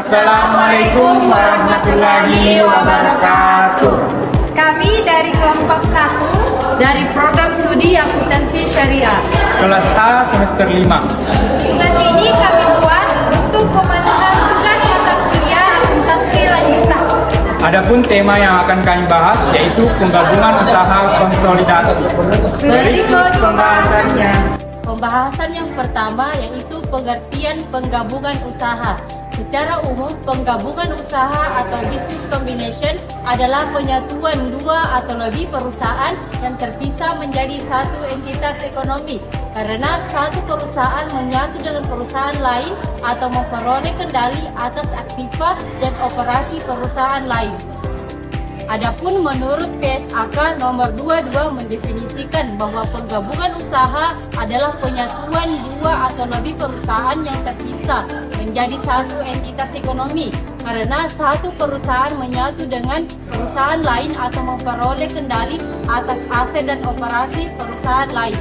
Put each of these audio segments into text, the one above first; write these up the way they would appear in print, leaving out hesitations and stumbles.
Assalamualaikum warahmatullahi wabarakatuh. Kami dari kelompok 1 dari program studi akuntansi syariah Kelas A semester 5. Tugas ini kami buat untuk pemenuhan tugas mata kuliah akuntansi lanjutan. Adapun tema yang akan kami bahas yaitu penggabungan usaha konsolidasi. Berikut pembahasannya. Pembahasan yang pertama yaitu pengertian penggabungan usaha. Secara umum, penggabungan usaha atau business combination adalah penyatuan dua atau lebih perusahaan yang terpisah menjadi satu entitas ekonomi karena satu perusahaan menyatu dengan perusahaan lain atau memperoleh kendali atas aktiva dan operasi perusahaan lain. Adapun menurut PSAK nomor 22 mendefinisikan bahwa penggabungan usaha adalah penyatuan dua atau lebih perusahaan yang terpisah menjadi satu entitas ekonomi karena satu perusahaan menyatu dengan perusahaan lain atau memperoleh kendali atas aset dan operasi perusahaan lain.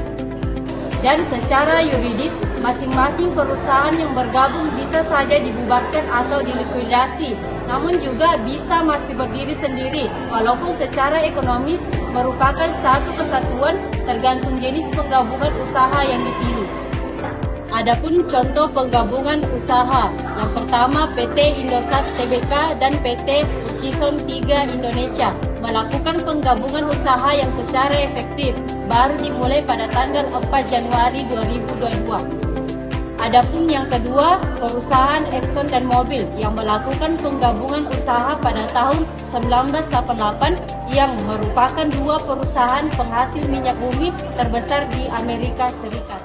Dan secara yuridis, masing-masing perusahaan yang bergabung bisa saja dibubarkan atau dilikuidasi, namun juga bisa masih berdiri sendiri, walaupun secara ekonomis merupakan satu kesatuan tergantung jenis penggabungan usaha yang dipilih. Adapun contoh penggabungan usaha, yang pertama PT Indosat Tbk dan PT Ucison 3 Indonesia melakukan penggabungan usaha yang secara efektif baru dimulai pada tanggal 4 Januari 2022. Adapun yang kedua, perusahaan Exxon dan Mobil yang melakukan penggabungan usaha pada tahun 1988 yang merupakan dua perusahaan penghasil minyak bumi terbesar di Amerika Serikat.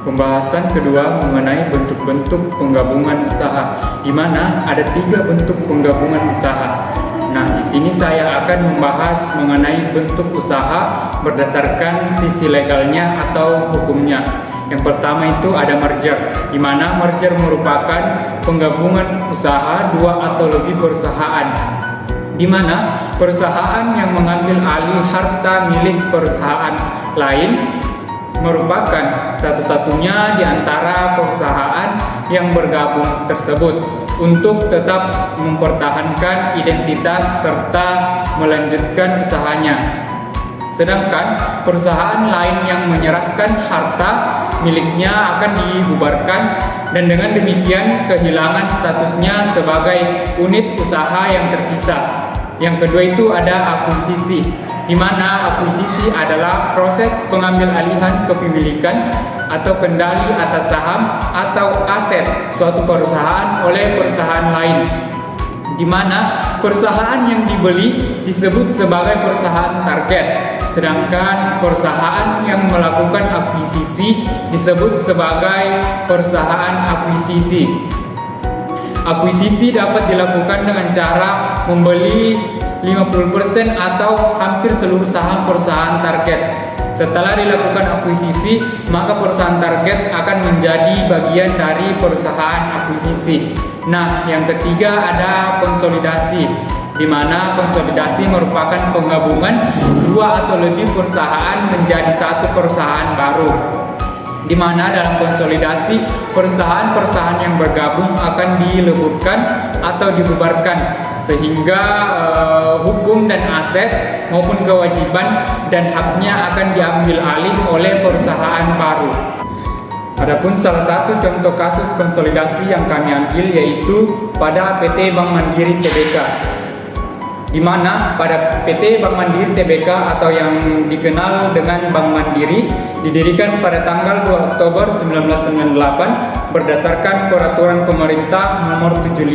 Pembahasan kedua mengenai bentuk-bentuk penggabungan usaha, di mana ada 3 bentuk penggabungan usaha. Nah, di sini saya akan membahas mengenai bentuk usaha berdasarkan sisi legalnya atau hukumnya. Yang pertama itu ada merger, di mana merger merupakan penggabungan usaha dua atau lebih perusahaan, di mana perusahaan yang mengambil alih harta milik perusahaan lain merupakan satu-satunya di antara perusahaan yang bergabung tersebut untuk tetap mempertahankan identitas serta melanjutkan usahanya. Sedangkan perusahaan lain yang menyerahkan harta miliknya akan dibubarkan dan dengan demikian kehilangan statusnya sebagai unit usaha yang terpisah. Yang kedua itu ada akuisisi, di mana akuisisi adalah proses pengambil alihan kepemilikan atau kendali atas saham atau aset suatu perusahaan oleh perusahaan lain, di mana perusahaan yang dibeli disebut sebagai perusahaan target, sedangkan perusahaan yang melakukan akuisisi disebut sebagai perusahaan akuisisi. Akuisisi dapat dilakukan dengan cara membeli 50% atau hampir seluruh saham perusahaan target. Setelah dilakukan akuisisi, maka perusahaan target akan menjadi bagian dari perusahaan akuisisi. Nah, yang ketiga ada konsolidasi, di mana konsolidasi merupakan penggabungan dua atau lebih perusahaan menjadi satu perusahaan baru, di mana dalam konsolidasi perusahaan-perusahaan yang bergabung akan dileburkan atau dibubarkan sehingga hukum dan aset maupun kewajiban dan haknya akan diambil alih oleh perusahaan baru. Adapun salah satu contoh kasus konsolidasi yang kami ambil yaitu pada PT Bank Mandiri Tbk, di mana pada PT Bank Mandiri Tbk atau yang dikenal dengan Bank Mandiri didirikan pada tanggal 2 Oktober 1998 berdasarkan Peraturan Pemerintah Nomor 75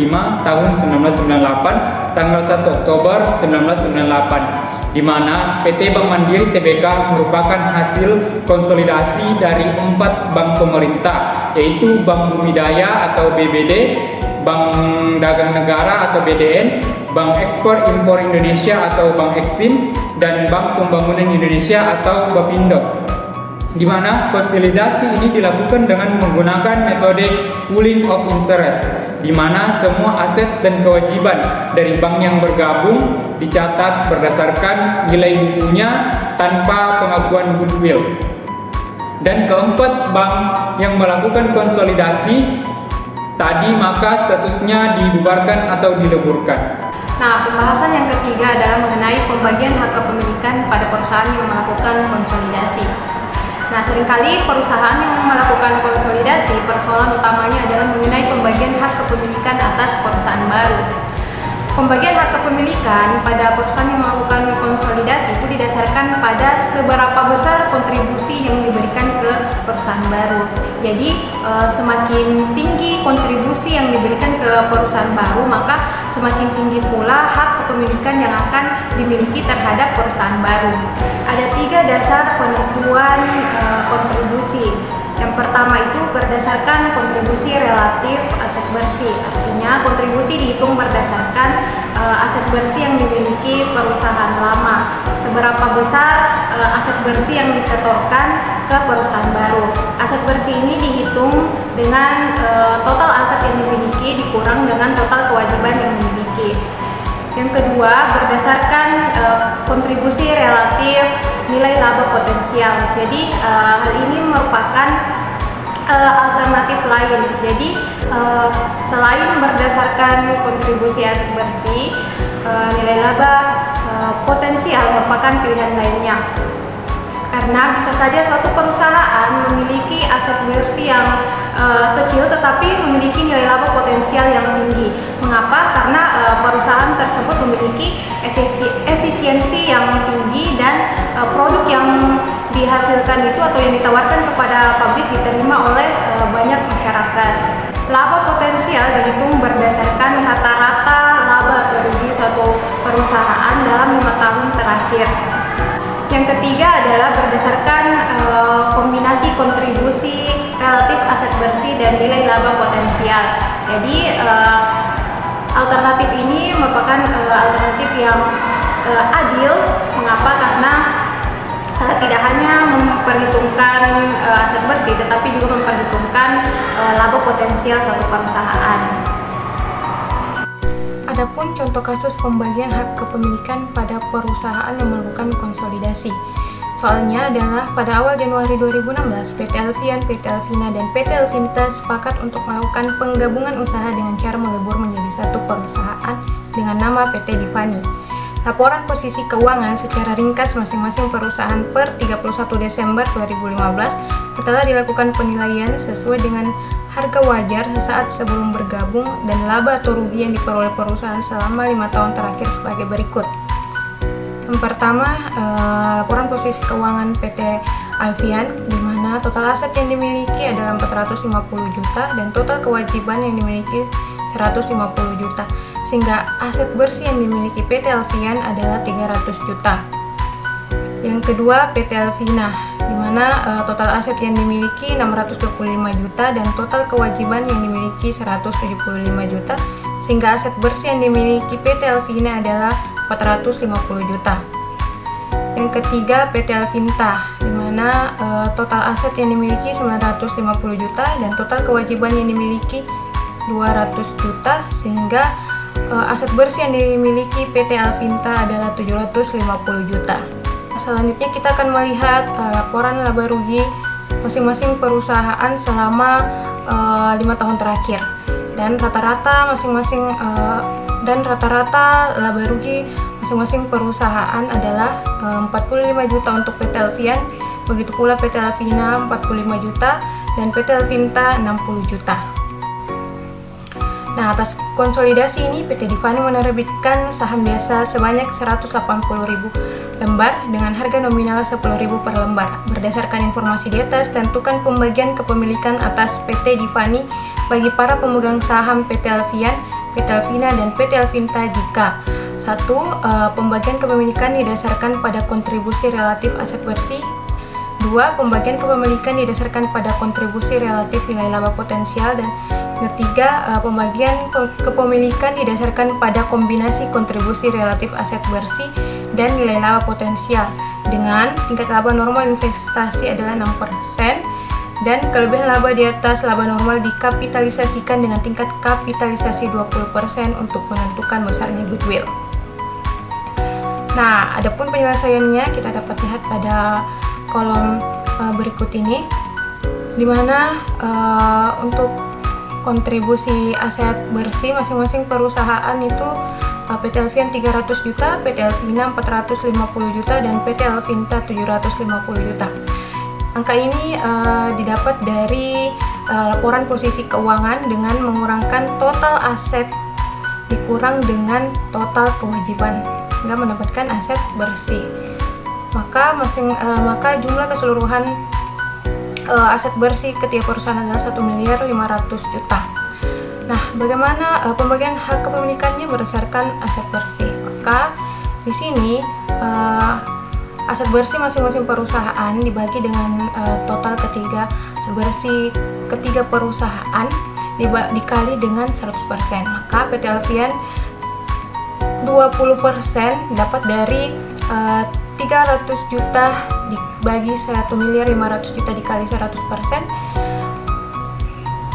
Tahun 1998 tanggal 1 Oktober 1998, di mana PT Bank Mandiri Tbk merupakan hasil konsolidasi dari 4 bank pemerintah, yaitu Bank Bumidaya atau BBD, Bank Dagang Negara atau BDN, Bank Ekspor Impor Indonesia atau Bank Eksim, dan Bank Pembangunan Indonesia atau Bapindo, di mana konsolidasi ini dilakukan dengan menggunakan metode pooling of interest, di mana semua aset dan kewajiban dari bank yang bergabung dicatat berdasarkan nilai bukunya tanpa pengakuan goodwill. Dan keempat, bank yang melakukan konsolidasi tadi maka statusnya dibubarkan atau dileburkan. Nah, pembahasan yang ketiga adalah mengenai pembagian hak kepemilikan pada perusahaan yang melakukan konsolidasi. Nah, seringkali perusahaan yang melakukan konsolidasi, persoalan utamanya adalah mengenai pembagian hak kepemilikan atas perusahaan baru. Pembagian hak kepemilikan pada perusahaan yang melakukan konsolidasi itu didasarkan pada seberapa besar kontribusi yang diberikan ke perusahaan baru. Jadi semakin tinggi kontribusi yang diberikan ke perusahaan baru, maka semakin tinggi pula hak kepemilikan yang akan dimiliki terhadap perusahaan baru. Ada 3 dasar penentuan kontribusi. Yang pertama itu berdasarkan kontribusi relatif aset bersih. Artinya kontribusi dihitung berdasarkan aset bersih yang dimiliki perusahaan lama. Seberapa besar aset bersih yang disetorkan ke perusahaan baru. Aset bersih ini dihitung dengan total aset yang dimiliki dikurang dengan total kewajiban yang dimiliki. Yang kedua, berdasarkan kontribusi relatif nilai laba potensial. Jadi hal ini merupakan alternatif lain. Jadi selain berdasarkan kontribusi aset bersih, nilai laba potensial merupakan pilihan lainnya. Karena bisa saja suatu perusahaan memiliki aset bersih yang kecil tetapi memiliki nilai laba potensial yang tinggi. Mengapa? Karena perusahaan tersebut memiliki efisiensi yang tinggi dan produk yang dihasilkan itu atau yang ditawarkan kepada publik diterima oleh banyak masyarakat. Laba potensial dihitung berdasarkan rata-rata laba atau rugi suatu perusahaan dalam 5 tahun terakhir. Yang ketiga adalah berdasarkan kombinasi kontribusi relatif aset bersih dan nilai laba potensial. Jadi alternatif ini merupakan alternatif yang adil. Mengapa? Karena tidak hanya memperhitungkan aset bersih, tetapi juga memperhitungkan laba potensial suatu perusahaan. Adapun contoh kasus pembagian hak kepemilikan pada perusahaan yang melakukan konsolidasi. Soalnya adalah pada awal Januari 2016, PT Alfian, PT Alvina, dan PT Alvinta sepakat untuk melakukan penggabungan usaha dengan cara melebur menjadi satu perusahaan dengan nama PT Divani. Laporan posisi keuangan secara ringkas masing-masing perusahaan per 31 Desember 2015 setelah dilakukan penilaian sesuai dengan harga wajar saat sebelum bergabung dan laba atau rugi yang diperoleh perusahaan selama 5 tahun terakhir sebagai berikut. Yang pertama, laporan posisi keuangan PT Alfian, di mana total aset yang dimiliki adalah 450 juta dan total kewajiban yang dimiliki 150 juta, sehingga aset bersih yang dimiliki PT Alfian adalah 300 juta. Yang kedua, PT Alvina, di mana total aset yang dimiliki 625 juta dan total kewajiban yang dimiliki 175 juta, sehingga aset bersih yang dimiliki PT Alvina adalah 450 juta. Yang ketiga, PT Alvinta, di mana total aset yang dimiliki 950 juta dan total kewajiban yang dimiliki 200 juta, sehingga aset bersih yang dimiliki PT Alvinta adalah 750 juta. Selanjutnya kita akan melihat laporan laba rugi masing-masing perusahaan selama 5 tahun terakhir, dan rata-rata laba rugi masing-masing perusahaan adalah 45 juta untuk PT Alfian, begitu pula PT Alvina 45 juta dan PT Alvinta 60 juta. Nah, atas konsolidasi ini PT Divani menerbitkan saham biasa sebanyak 180.000 lembar dengan harga nominal 10.000 per lembar. Berdasarkan informasi di atas, tentukan pembagian kepemilikan atas PT Divani bagi para pemegang saham PT Alfian, PT Alvina, dan PT Alvinta jika 1. Pembagian kepemilikan didasarkan pada kontribusi relatif aset bersih. 2. Pembagian kepemilikan didasarkan pada kontribusi relatif nilai laba potensial. Dan ketiga, pembagian kepemilikan didasarkan pada kombinasi kontribusi relatif aset bersih dan nilai laba potensial dengan tingkat laba normal investasi adalah 6% dan kelebihan laba di atas laba normal dikapitalisasikan dengan tingkat kapitalisasi 20% untuk menentukan besarnya goodwill. Nah, adapun penyelesaiannya kita dapat lihat pada kolom berikut ini, di mana untuk kontribusi aset bersih masing-masing perusahaan itu PT Alfian 300 juta, PT Alvina 450 juta, dan PT Alvinta 750 juta. Angka ini didapat dari laporan posisi keuangan dengan mengurangkan total aset dikurang dengan total kewajiban hingga mendapatkan aset bersih. Maka jumlah keseluruhan aset bersih ketiga perusahaan adalah 1.500.000.000 juta. Nah, bagaimana pembagian hak kepemilikannya berdasarkan aset bersih? Maka di sini aset bersih masing-masing perusahaan dibagi dengan total aset bersih ketiga perusahaan dikali dengan 100%. Maka PT Alfian 20% dapat dari 300 juta dibagi 1.500.000 juta dikali 100%.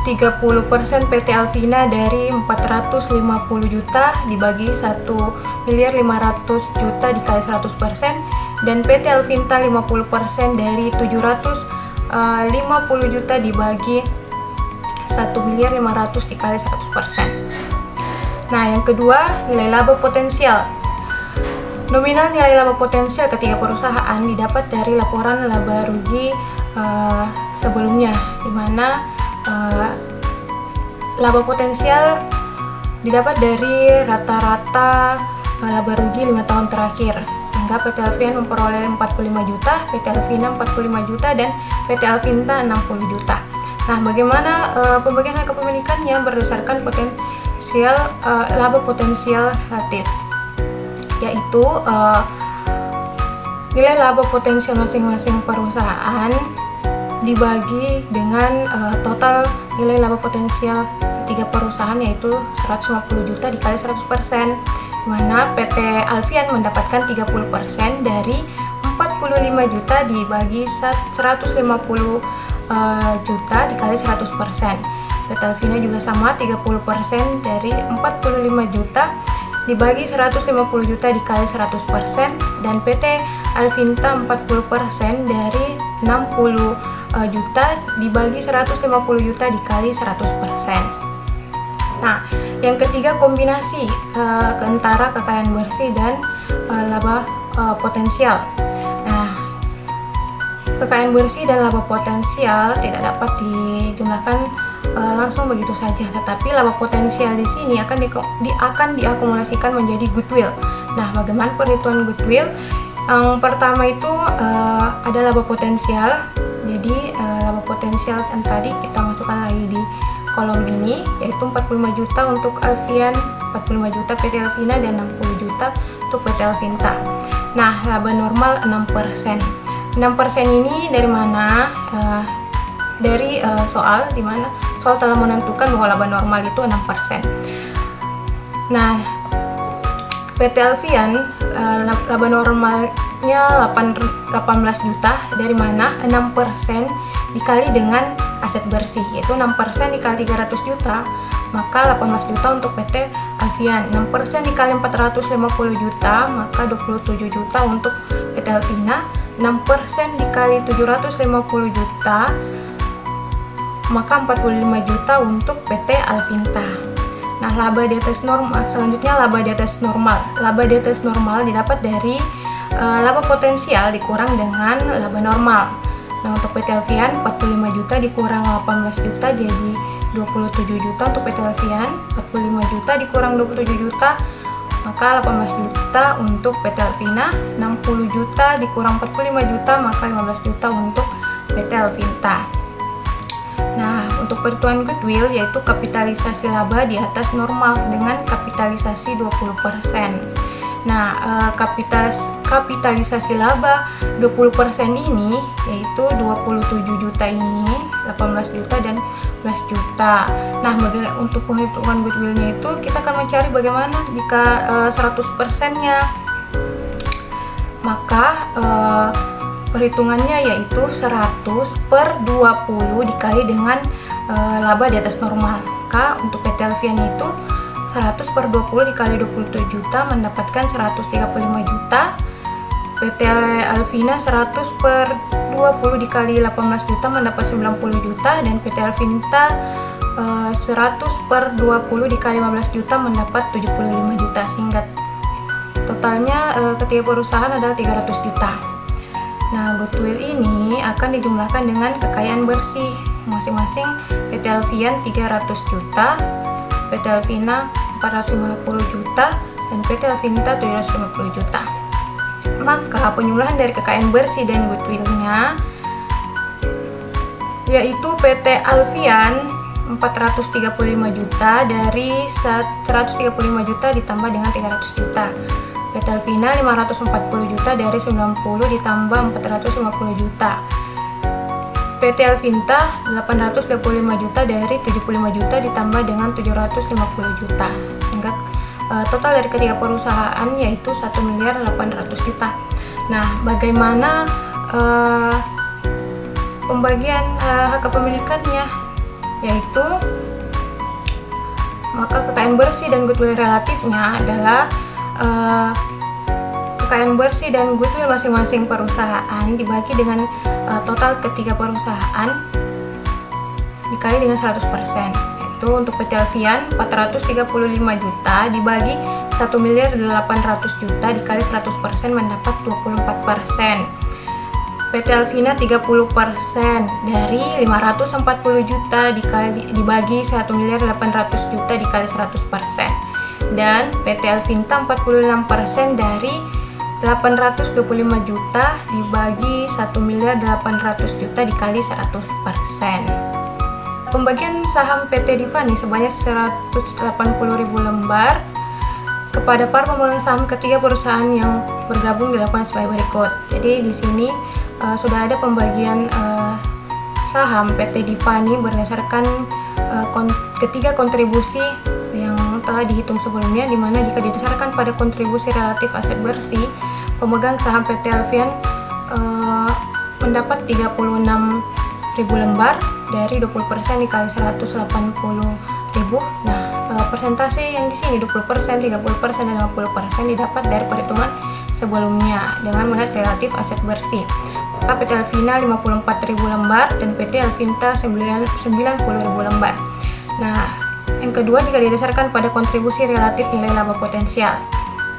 30% PT Alvina dari 450 juta dibagi 1.500.000 juta dikali 100%, dan PT Alvinta 50% dari 750 juta dibagi 1.500.000 dikali 100%. Nah, yang kedua, nilai laba potensial. Nominal nilai laba potensial ketiga perusahaan didapat dari laporan laba rugi sebelumnya, di mana laba potensial didapat dari rata-rata laba rugi 5 tahun terakhir, sehingga PT Alfian memperoleh 45 juta, PT Alvina 45 juta, dan PT Alvinta 60 juta. Nah, bagaimana pembagian hak kepemilikannya berdasarkan potensial laba potensial relatif, yaitu nilai laba potensial masing-masing perusahaan dibagi dengan total nilai laba potensial ketiga perusahaan, yaitu 150 juta dikali 100%, di mana PT Alfian mendapatkan 30% dari 45 juta dibagi 150 juta dikali 100%. PT Alvina juga sama, 30% dari 45 juta dibagi 150 juta dikali 100%, dan PT Alvinta 40% dari 60 juta dibagi 150 juta dikali 100%. Nah, yang ketiga, kombinasi antara kekayaan bersih dan laba potensial. Nah, kekayaan bersih dan laba potensial tidak dapat dijumlahkan langsung begitu saja, tetapi laba potensial di sini akan diakumulasikan menjadi goodwill. Nah, bagaimana perhitungan goodwill? Yang pertama itu ada laba potensial. Jadi laba potensial yang tadi kita masukkan lagi di kolom ini, yaitu 45 juta untuk Alfian, 45 juta PT Alvina, dan 60 juta untuk PT Alvinta. Nah, laba normal 6%. 6% ini dari mana? Dari soal di mana soal telah menentukan bahwa laba normal itu 6%. Nah, PT Alfian laba normalnya 18 juta, dari mana 6% dikali dengan aset bersih, yaitu 6% dikali 300 juta, maka 18 juta untuk PT Alfian. 6% dikali 450 juta, maka 27 juta untuk PT Alvina. 6% dikali 750 juta, maka 45 juta untuk PT Alvinta. Nah, laba di atas normal, selanjutnya laba di atas normal. Laba di atas normal didapat dari laba potensial dikurang dengan laba normal. Nah, untuk PT Alfian 45 juta dikurang 18 juta jadi 27 juta untuk PT Alfian. 45 juta dikurang 27 juta, maka 18 juta untuk PT Alvina. 60 juta dikurang 45 juta, maka 15 juta untuk PT Alvinta. Nah, untuk perhitungan goodwill, yaitu kapitalisasi laba di atas normal dengan kapitalisasi 20%. Nah, kapitalisasi laba 20% ini, yaitu 27 juta ini, 18 juta dan 11 juta. Nah, untuk penghitungan goodwillnya itu kita akan mencari bagaimana jika 100%-nya. Maka perhitungannya yaitu 100 per 20 dikali dengan laba di atas normal. Maka untuk PT Alfian itu 100 per 20 dikali 27 juta mendapatkan 135 juta. PT Alvina 100 per 20 dikali 18 juta mendapat 90 juta, dan PT Alvinta 100/20 dikali 15 juta mendapat 75 juta, sehingga totalnya ketiga perusahaan adalah 300 juta. Nah, goodwill ini akan dijumlahkan dengan kekayaan bersih masing-masing. PT Alfian 300 juta, PT Alvina 450 juta, dan PT Alvinta 750 juta. Maka penyumlahan dari kekayaan bersih dan goodwillnya yaitu PT Alfian 435 juta, dari 135 juta ditambah dengan 300 juta. PT Alvina 540 juta, dari 90 ditambah 450 juta. PT Alvinta 825 juta, dari 75 juta ditambah dengan 750 juta. Sehingga total dari ketiga perusahaan yaitu 1.800.000.000 juta. Nah, bagaimana pembagian hak kepemilikannya? Yaitu maka kekayaan bersih dan goodwill relatifnya adalah kekayaan bersih dan goodwill masing-masing perusahaan dibagi dengan total ketiga perusahaan dikali dengan 100%. Itu untuk PT Alfian 435 juta dibagi 1.800.000.000 dikali 100% mendapat 24%. PT Alvina 30% dari 540 juta dibagi 1.800.000.000 dikali 100%. Dan PT Alvinta 46% dari 825 juta dibagi 1.800.000.000 dikali 100%. Pembagian saham PT Divani sebanyak 180.000 lembar kepada para pemegang saham ketiga perusahaan yang bergabung dilakukan sebagai berikut. Jadi di sini sudah ada pembagian saham PT Divani berdasarkan ketiga kontribusi yang telah dihitung sebelumnya, di mana jika didasarkan pada kontribusi relatif aset bersih, pemegang saham PT Alfian mendapat 36.000 lembar dari 20% dikali 180.000. Nah, persentase yang di sini 20%, 30%, dan 50% didapat dari perhitungan sebelumnya dengan melihat relatif aset bersih. Maka PT Alvina 54.000 lembar dan PT Alvinta 90.000 lembar. Nah, yang kedua jika didasarkan pada kontribusi relatif nilai laba potensial.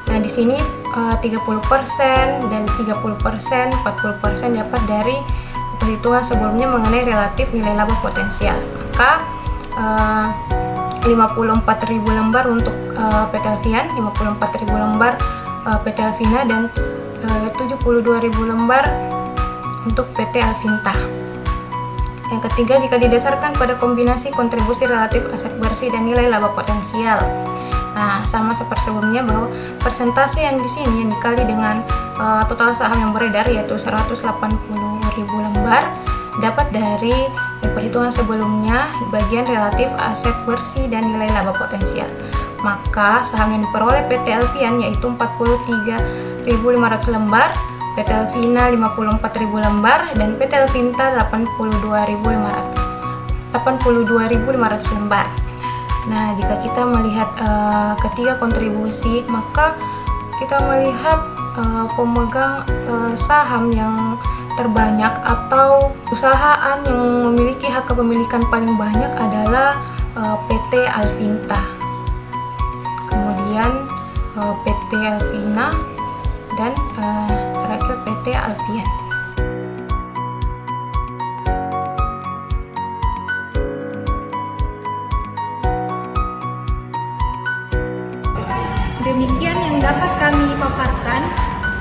Nah, di sini 30% dan 30%, 40% dapat dari perhitungan sebelumnya mengenai relatif nilai laba potensial. Maka 54.000 lembar untuk PT Alfian, 54.000 lembar PT Alvina, dan 72.000 lembar untuk PT Alvinta. Yang ketiga jika didasarkan pada kombinasi kontribusi relatif aset bersih dan nilai laba potensial. Nah, sama seperti sebelumnya bahwa persentase yang di sini yang dikali dengan total saham yang beredar yaitu 180.000 lembar dapat dari perhitungan sebelumnya bagian relatif aset bersih dan nilai laba potensial. Maka saham yang diperoleh PT Alfian yaitu 43.500 lembar, PT Alvina 54.000 lembar, dan PT Alvinta 82.500 lembar. Nah, jika kita melihat ketiga kontribusi, maka kita melihat pemegang saham yang terbanyak atau perusahaan yang memiliki hak kepemilikan paling banyak adalah PT Alvinta, kemudian PT Alvina, dan terakhir PT Alfian. Demikian yang dapat kami paparkan.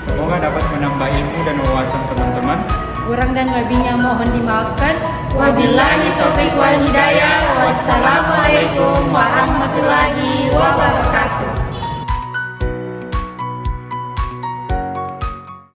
Semoga dapat menambah ilmu dan wawasan teman-teman. Kurang dan lebihnya mohon dimaafkan. Wabillahi taufiq wal hidayah. Wassalamualaikum warahmatullahi wabarakatuh.